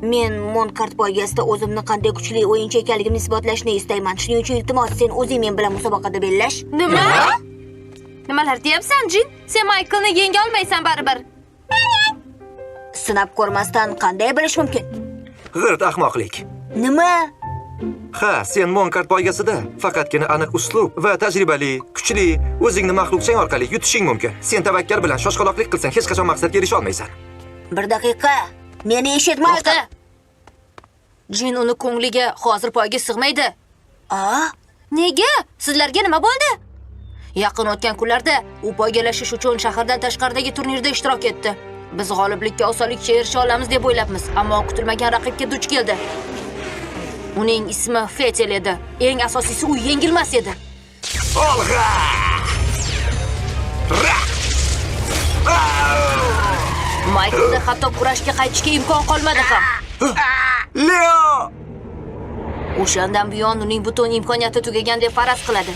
Men Monkart poygasida o'zimni qanday kuchli o'yinchi ekanligimni isbotlashni istayman. Shuning uchun iltimos, sen o'zing men bilan musobaqada bellash. Nima? Nimalar deyapsan, Jin? Sen Michaelni yenga olmaysan baribir. Sinab ko'rmasdan qanday bilish mumkin? G'irt ahmoqlik. Nima? Ha, sen Monkart poygasida faqatgina aniq uslub va tajribali, kuchli, o'zingni maxluqchang orqali yutishing mumkin. Sen tavakkal bilan shoshqaloqlik qilsang, hech qachon maqsadga erisha olmaysan. Bir daqiqa. Meni eshitmaydi. Jin uni ko'ngliga hozir poyga sig'maydi. Nega? Sizlarga nima bo'ldi? Yaqin o'tgan kunlarda u poygalashish uchun shahardan tashqaridagi turnirda ishtirok etdi. Biz g'oliblikka osonlikcha erisha olamiz deb o'ylabmiz, ammo kutilmagan raqibga duch keldi. Uning ismi Fetel edi. Eng asosiysi u yengilmas edi. Olg'a! Michaelda hatto kurashga qaytishga imkon qolmadi ham. Leo! O'shandan buyon uning butun imkoniyati tugagan deb faraz qiladi.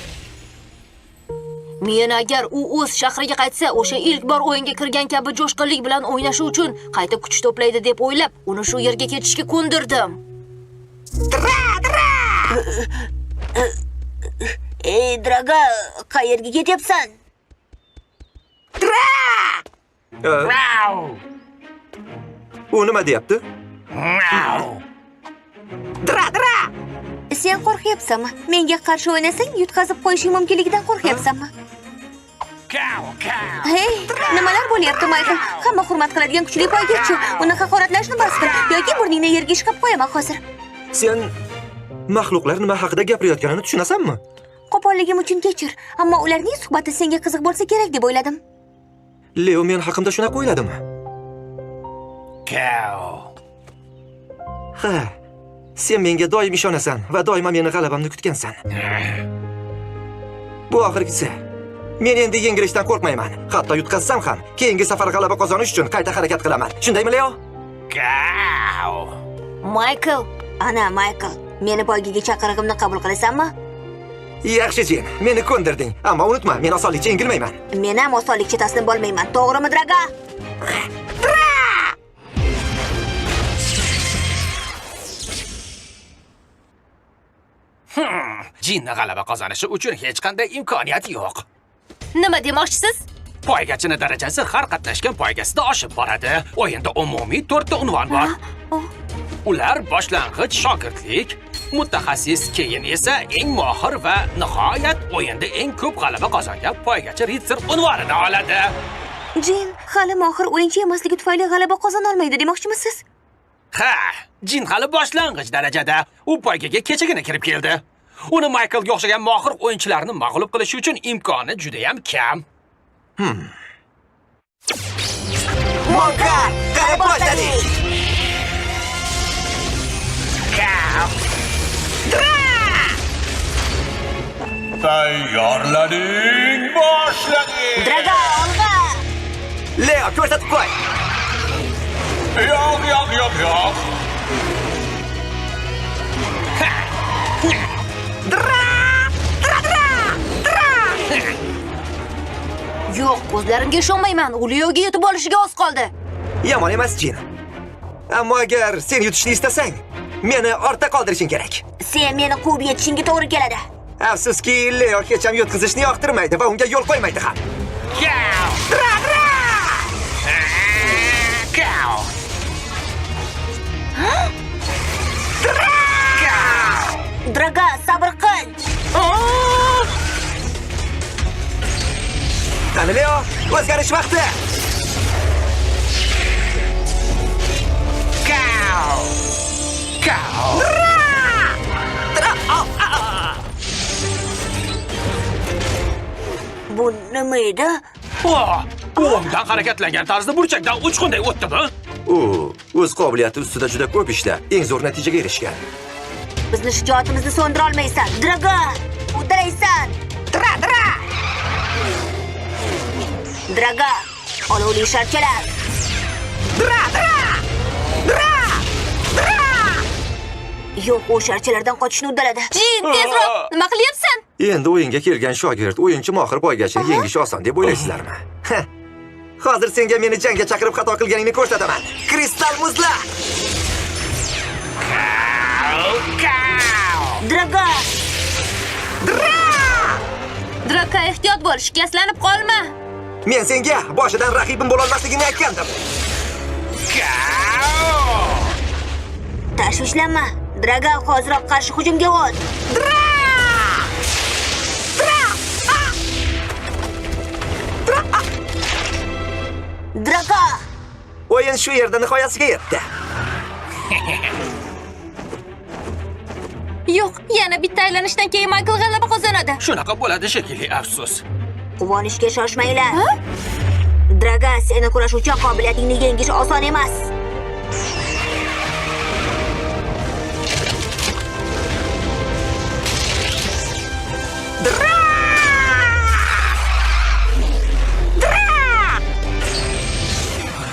Men agar u o'z shahriga qaytsa, o'sha ilk bor o'yinga kirgan kabi jo'shqinlik bilan o'ynashi uchun qayta kuch to'playdi deb o'ylab, uni shu yerga ketishga ko'ndirdim. Ey, Draga, qayerga ketyapsan? U nima deyapti? Sen qo'rqyapsanmi? Menga qarshi o'ynasang, yutqazib qo'yishing mumkinligidan qo'rqyapsanmi? Hey, nimalar bo'lyapti, Michael? Hamma hurmat qiladigan kuchli poygachi. Uni haqoratlashni bas qil yoki burningni yerga ishqab qo'yaman hozir. Sen maxluqlar nima haqida gapirayotganini tushunasanmi? Qo'polligim uchun kechir, ammo ularning suhbati senga qiziq bo'lsa kerak deb o'yladim. Leo men haqimda shunaqa o'yladimi? Ha, sen menga doim ishonasan va doimo meni g'alabamni kutgansan. Bu oxirgisi. Men endi yengilishdan qo'rqmayman. Hatto yutqazsam ham, keyingi safar g'alaba qozonish uchun qayta harakat qilaman. Shundaymi, Leo? Michael, Ana, Michael, meni poygaga chaqirig'imni qabul qilasanmi? Yaxshi, Jin, meni ko'ndirding, ammo unutma, men osonlikcha yengilmayman. Men ham osonlikcha taslim bo'lmayman. To'g'rimi, Draga? Jinni g'alaba qozonishi uchun hech qanday imkoniyat yo'q. nima demoqchisiz? Poygachini darajasi har qatnashgan poygasida oshib boradi. O'yinda umumiy 4 ta unvon bor. Ular boshlang'ich shogirdlik, mutaxassis, keyin esa eng mohir va nihoyat o'yinda eng ko'p g'alaba qozongan poygachi ritsar unvonini oladi. Jin, hali mohir o'yinchi emasligi tufayli g'alaba qozona olmaydi demoqchimisiz? Ha, Jin hali boshlang'ich darajada. U poygaga kechagina kirib keldi. Uni Michaelga o'xshagan mohir o'yinchilarni mag'lub qilish uchun imkoni juda ham kam. Monkart, qara boshladik. Tayyorlaning, boshladik. Draga, olg'a! Leo, ko'rsatib qo'y. Yo'q. Yo'q, ko'zlarimga ishonmayman. U Leoga yetib olishiga oz qoldi. Yomon emas, Jin. Ammo agar sen yutishni istasang, meni ortda qoldirishing kerak. Sen meni quvib yetishingga to'g'ri keladi. Afsuski, Leo hech ham yutqizishni yoqtirmaydi va unga yo'l qo'ymaydi ham. Draga, sabr qil. Qani Leo, o'zgarish vaqti. Bu nima edi? O'ngdan harakatlangan tarzda burchakdan uchqunday o'tdimi? U o'z qobiliyati ustida juda ko'p ishda eng zo'r natijaga erishgan. Bizni shijoatimizni so'ndira olmaysan. Draga, uddalaysan. Draga, olovli sharchalar. Yo'q, u sharchalardan qochishni uddaladi. Jin, tezroq! Nima qilyapsan? Endi o'yinga kelgan shogird o'yinchi mohir poygachini yengishi oson deb o'ylaysizlarmi? Hozir senga meni jangga chaqirib xato qilganingni ko'rsataman. Kristal muzla. Draga! Draka, ehtiyot bo'l, shikastlanib qolma. Men senga boshidan raqibim bo'la olmasligini aytgandim. Tashvishlanma. Draga, hoziroq qarshi hujumga o't. Draga! O'yin shu yerda nihoyasiga yetdi. Yo'q, yana bitta aylanishdan keyin Michael g'alaba qozonadi. Shunaqa bo'ladi shekilli, afsus. Quvonishga shoshmanglar. Draga, seni kurashuvchi qobiliyatingni yengish oson emas.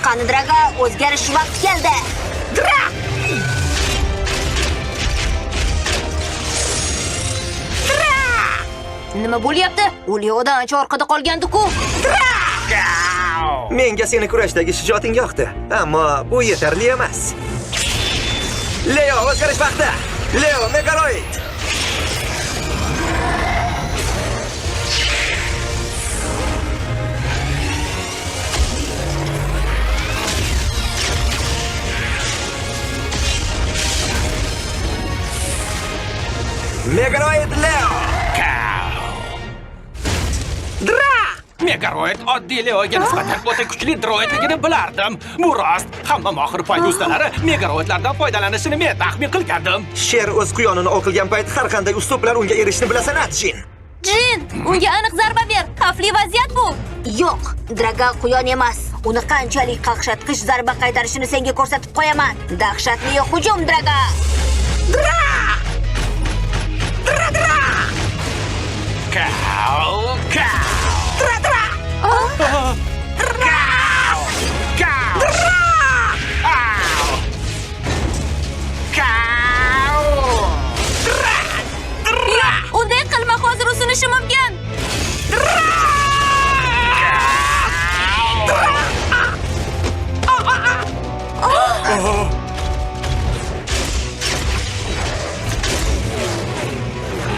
Qani Draga, o'zgarish vaqti keldi. Nima bo'lyapti? U Leodan ancha orqada qolgandi-ku. Menga seni kurashdagi shijoating yoqdi, ammo bu yetarli emas. Leo, o'zgarish vaqti. Leo Megaloid. Megaloid Leo. Megaroid oddiy Leoga nisbatan o'ta kuchli droidligini bilardim. Bu rost. Hamma mohir poyga ustalari Megaroidlardan foydalanishini men taxmin qilgandim. Sher o'z quyonini o'qilgan payt har qanday uslub bilan unga erishishni bilasan, Jin. Jin, unga aniq zarba ber. Xavfli vaziyat bu. Yo'q, Draga quyon emas. Uni qanchalik qaqshatqich zarba qaytarishini senga ko'rsatib qo'yaman. Dahshatli hujum, Draga. Unday qilma, hozir usunishi mumkin.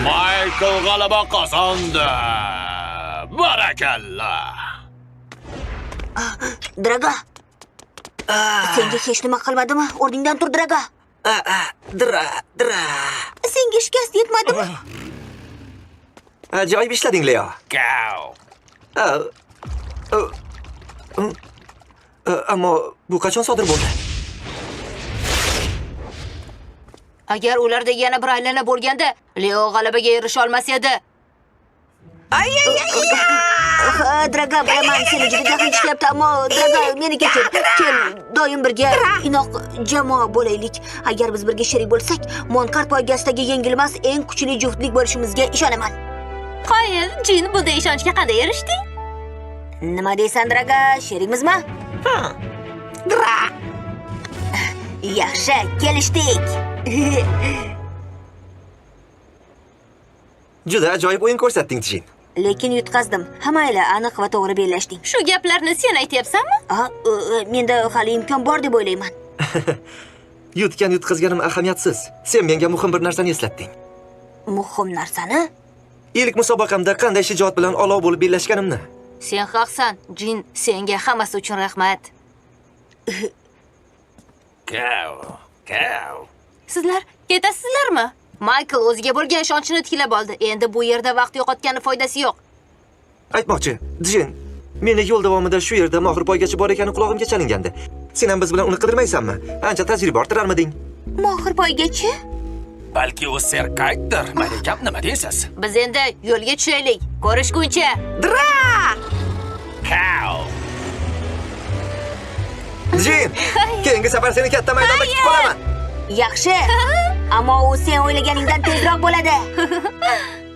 Michael g'alaba qozondi. Barakalla. Draga. Senga hech nima qilmadimi? O'rningdan tur, Draga. Dra. Senga shikast yetmadimi? Ajoyib ishlading, Leo. Ammo bu qachon sodir bo'ldi? Agar ularda yana bir aylana bo'lganda, Leo g'alabaga erisha olmas edi. Draga, bilaman seni juda jahl ishlayapti, ammo Draga, meni kechir. Kel, doim birga inoq jamoa bo'laylik. Agar biz birga sherik bo'lsak, Monkart poygasidagi yengilmas eng kuchli juftlik bo'lishimizga ishonaman. Qoyil, Jin, bunday ishonchga qanday erishding? Nima deysan, Draga? Sherikmizmi? Yaxshi, kelishdik. Juda ajoyib o'yin ko'rsatding, Jin. Lekin yutqazdim. Hammaylar aniq va to'g'ri bellashding. Shu gaplarni sen aytyapsanmi? Menda hali imkon bor deb o'ylayman. Yutqazganim ahamiyatsiz. Sen menga muhim bir narsani eslatding. Muhim narsani? Ilk musobaqamda qanday shijoat bilan olov bo'lib bellashganimni. Sen haqsan, Jin, senga hammasi uchun rahmat. Sizlar ketasizlarmi? Michael o'ziga bo'lgan ishonchini tiklab oldi. Endi bu yerda vaqt yo'qotgani foydasi yo'q. Aytmoqchi, Jin, meni yo'l davomida shu yerda mohir poygachi bor ekani qulog'imga chalingandi. Sen ham biz bilan uni qidirmaysanmi? Ancha tajriba orttirarmiding? Mohir poygachi? Balki u serkaytdir. Malikam, nima deysiz? Biz endi yo'lga tushaylik. Ko'rishguncha. Jin, keyingi safar seni katta maydonda kutib qolaman. Yaxshi. Ammo u sen o'ylaganingdan tezroq bo'ladi.